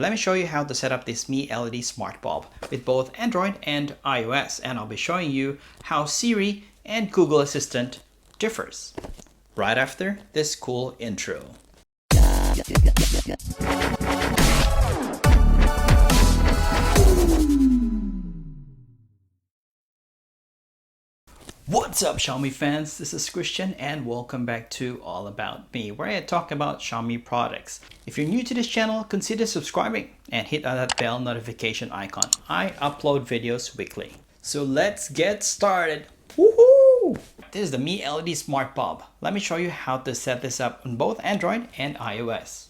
Let me show you how to set up this Mi LED smart bulb with both Android and iOS, and I'll be showing you how Siri and Google Assistant differs right after this cool intro. What's up, Xiaomi fans? This is Christian and welcome back to All About Me, where I talk about Xiaomi products. If you're new to this channel, consider subscribing and hit on that bell notification icon. I upload videos weekly. So let's get started. Woohoo! This is the Mi LED Smart Bulb. Let me show you how to set this up on both Android and iOS.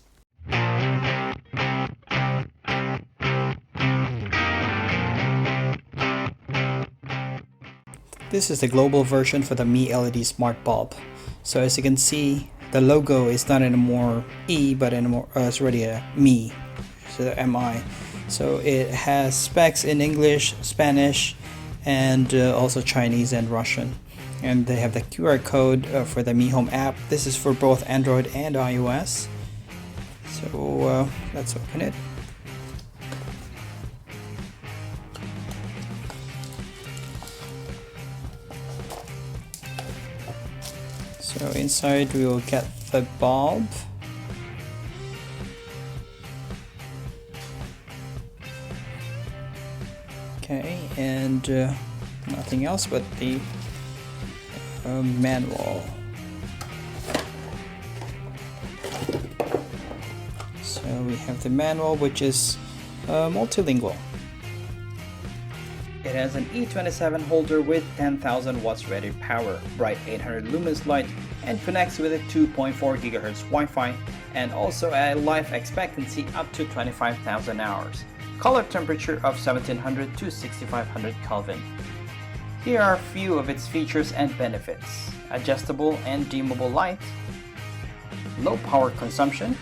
This is the global version for the Mi LED Smart Bulb. So as you can see, the logo is not anymore E, but anymore it's already a Mi, so the MI. So it has specs in English, Spanish, and also Chinese and Russian. And they have the QR code for the Mi Home app. This is for both Android and iOS. So let's open it. So inside we will get the bulb. Okay, and nothing else but the manual. So we have the manual, which is multilingual. It has an E27 holder with 10,000 watts rated power, bright 800 lumens light, and connects with a 2.4 GHz Wi-Fi, and also a life expectancy up to 25,000 hours. Color temperature of 1700 to 6500 Kelvin. Here are a few of its features and benefits: adjustable and dimmable light, low power consumption,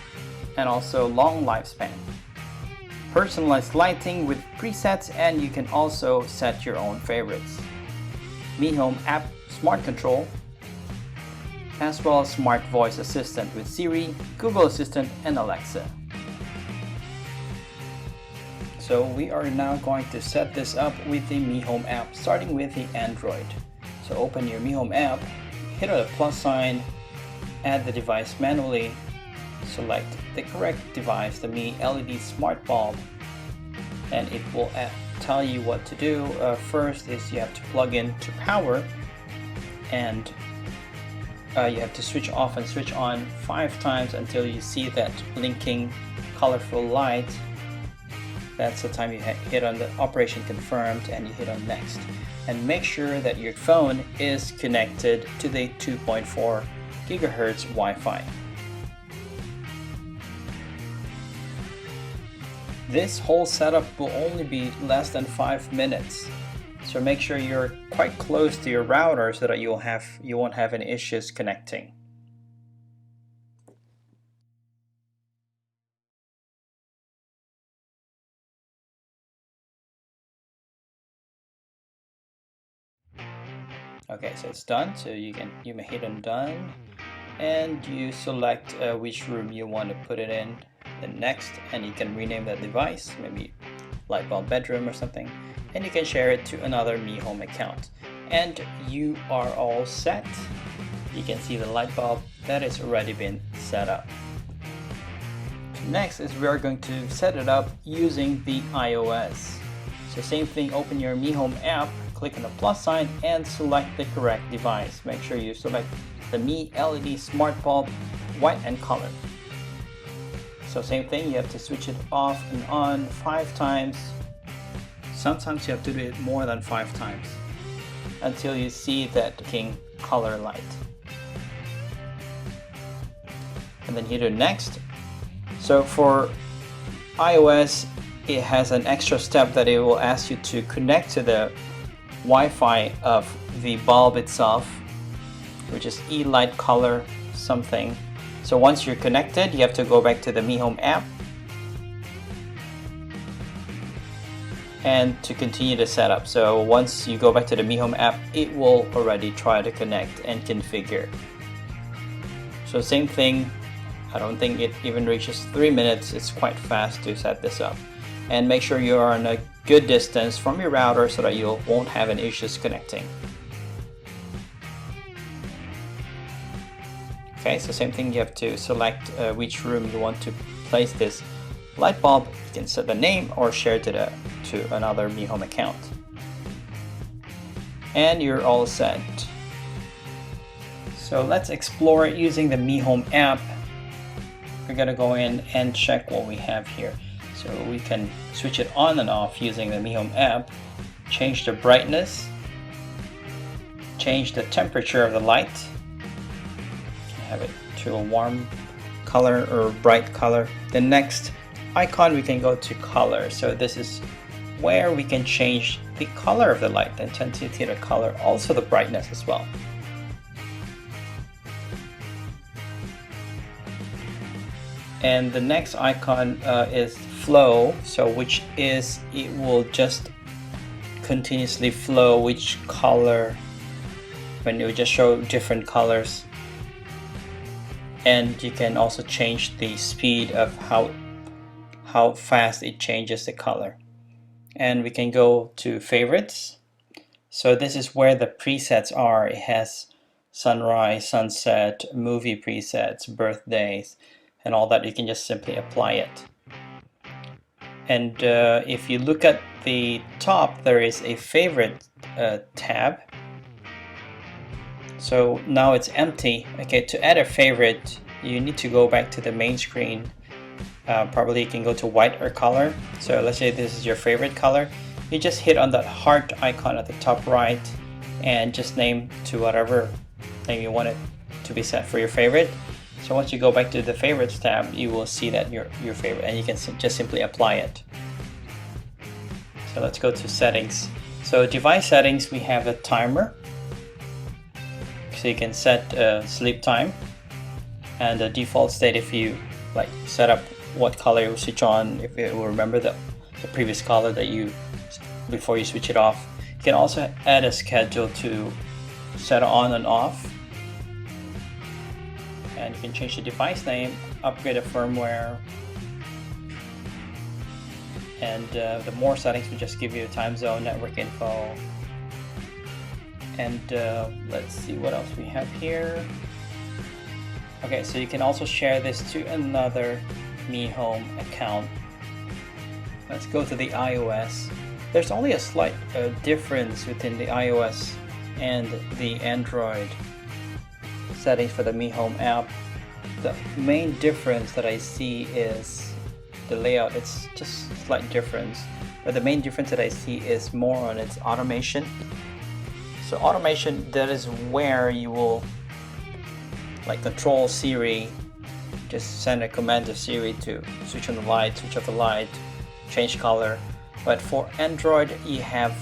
and also long lifespan. Personalized lighting with presets, and you can also set your own favorites. Mi Home app smart control, as well as smart voice assistant with Siri, Google Assistant, and Alexa. So we are now going to set this up with the Mi Home app, starting with the Android. So open your Mi Home app, hit on the plus sign, add the device manually, select the correct device, the Mi LED Smart Bulb, and it will tell you what to do. First is you have to plug in to power, and you have to switch off and switch on 5 times until you see that blinking colorful light. That's the time you hit on the operation confirmed and you hit on next. And make sure that your phone is connected to the 2.4 GHz Wi-Fi. This whole setup will only be less than 5 minutes. So make sure you're quite close to your router so that you won't have any issues connecting. Okay, so it's done. So you may hit on done, and you select which room you want to put it in. Then next, and you can rename that device, maybe light bulb bedroom or something, and you can share it to another Mi Home account, and you are all set. You can see the light bulb that has already been set up. Next is we are going to set it up using the iOS. So same thing, open your Mi Home app, click on the plus sign, and select the correct device. Make sure you select the Mi LED Smart Bulb, white and color. So same thing, you have to switch it off and on 5 times. Sometimes you have to do it more than 5 times until you see that king color light. And then hit next. So for iOS, it has an extra step that it will ask you to connect to the Wi-Fi of the bulb itself, which is E-light color something. So once you're connected, you have to go back to the Mi Home app and to continue the setup. So once you go back to the Mi Home app, it will already try to connect and configure. So same thing, I don't think it even reaches 3 minutes. It's quite fast to set this up. And make sure you are on a good distance from your router so that you won't have any issues connecting. Okay, so same thing, you have to select which room you want to place this light bulb. You can set the name or share to another Mi Home account. And you're all set. So let's explore it using the Mi Home app. We're gonna go in and check what we have here. So we can switch it on and off using the Mi Home app, change the brightness, change the temperature of the light, have it to a warm color or bright color. The next icon, we can go to color. So this is where we can change the color of the light, the intensity of the color, also the brightness as well. And the next icon is flow, so which is it will just continuously flow which color, when it will just show different colors. And you can also change the speed of how fast it changes the color. And we can go to favorites. So this is where the presets are. It has sunrise, sunset, movie presets, birthdays, and all that. You can just simply apply it. And if you look at the top, there is a favorite tab. So now it's empty. Okay, to add a favorite, you need to go back to the main screen. Probably you can go to white or color. So let's say this is your favorite color. You just hit on that heart icon at the top right and just name to whatever name you want it to be set for your favorite. So once you go back to the favorites tab, you will see that your favorite, and you can just simply apply it. So let's go to settings. So device settings, we have a timer. So you can set sleep time and the default state. If you like set up what color you will switch on, if it will remember the previous color that you before you switch it off. You can also add a schedule to set on and off, and you can change the device name, upgrade the firmware, and the more settings will just give you time zone, network info. And let's see what else we have here. Okay, so you can also share this to another Mi Home account. Let's go to the iOS. There's only a slight difference within the iOS and the Android settings for the Mi Home app. The main difference that I see is the layout. It's just a slight difference, but the main difference that I see is more on its automation. So automation, that is where you will like control Siri, just send a command to Siri to switch on the light, switch off the light, change color. But for Android, you have,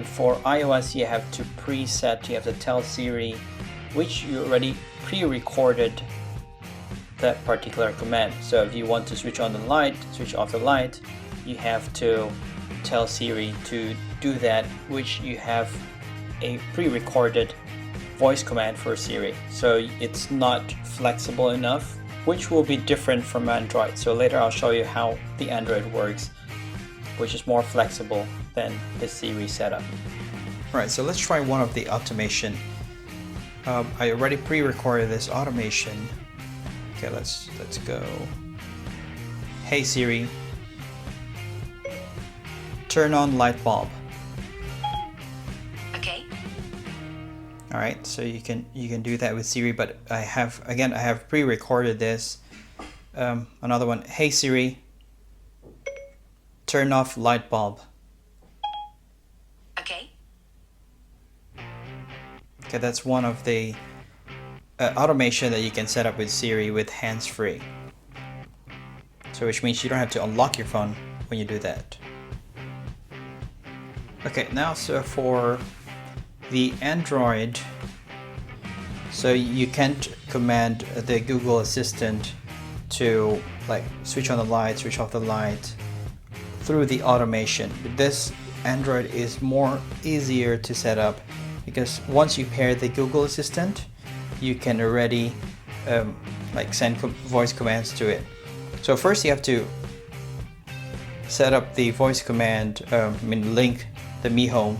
for iOS, you have to preset, you have to tell Siri which you already pre-recorded that particular command. So if you want to switch on the light, switch off the light, you have to tell Siri to do that, which you have a pre-recorded voice command for Siri. So it's not flexible enough, which will be different from Android. So later I'll show you how the Android works, which is more flexible than the Siri setup. Alright, so let's try one of the automation. I already pre-recorded this automation. Okay, let's go. Hey Siri, turn on light bulb. Okay. Alright, so you can do that with Siri, but I have pre-recorded this. Another one. Hey Siri, turn off light bulb. Okay. Okay, that's one of the automation that you can set up with Siri with hands-free. So which means you don't have to unlock your phone when you do that. Okay, now so for the Android, so you can't command the Google Assistant to like switch on the light, switch off the light through the automation. This Android is more easier to set up because once you pair the Google Assistant, you can already like send voice commands to it. So first you have to set up the voice command, link the Mi Home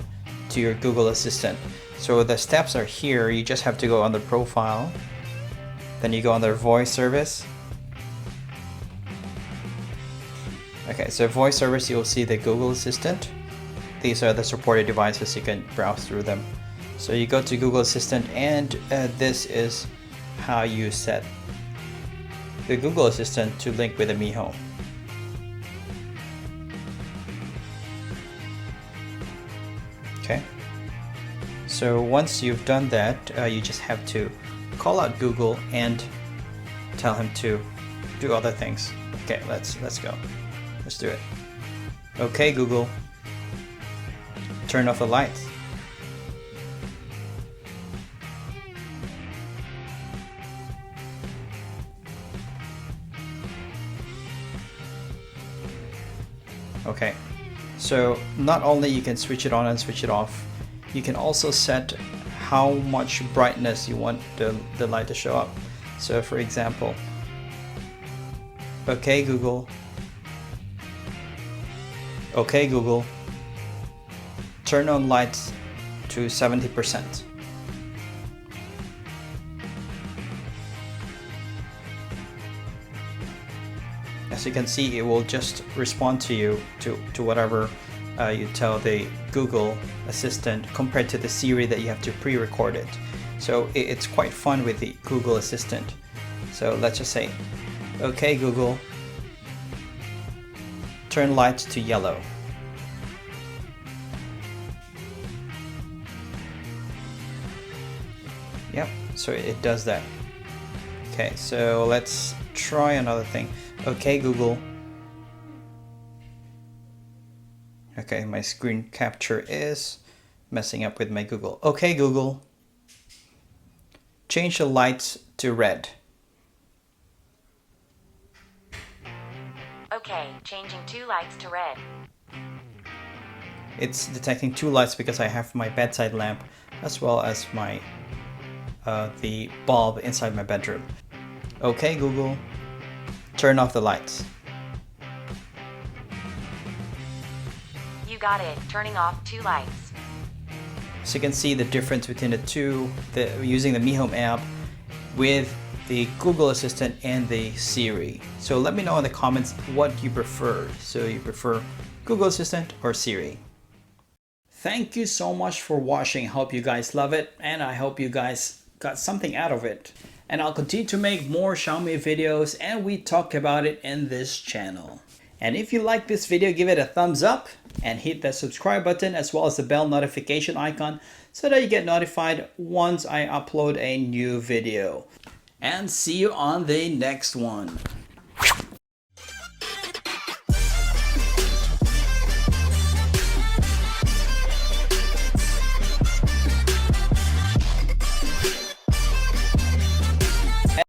to your Google Assistant. So the steps are here. You just have to go on the profile, then you go on their voice service. Okay, so voice service, you'll see the Google Assistant. These are the supported devices, you can browse through them. So you go to Google Assistant, and this is how you set the Google Assistant to link with the Mi Home. Okay, so once you've done that, you just have to call out Google and tell him to do other things. Okay, let's go. Let's do it. Okay, Google, turn off the lights. Okay, so not only you can switch it on and switch it off, you can also set how much brightness you want the light to show up. So for example, okay Google, turn on lights to 70%. As you can see, it will just respond to you to whatever you tell the Google Assistant, compared to the Siri that you have to pre-record it. So it's quite fun with the Google Assistant. So let's just say, okay Google, turn lights to yellow. Yep, so it does that. Okay, so let's try another thing. Okay Google. Okay, my screen capture is messing up with my Google. Okay Google, change the lights to red. Okay, changing 2 lights to red. It's detecting 2 lights because I have my bedside lamp as well as my the bulb inside my bedroom. Okay Google, turn off the lights. You got it, turning off 2 lights. So you can see the difference between the two, using the Mi Home app with the Google Assistant and the Siri. So let me know in the comments what you prefer. So you prefer Google Assistant or Siri? Thank you so much for watching. Hope you guys love it, and I hope you guys got something out of it. And I'll continue to make more Xiaomi videos, and we talk about it in this channel. And if you like this video, give it a thumbs up and hit that subscribe button as well as the bell notification icon so that you get notified once I upload a new video. And see you on the next one.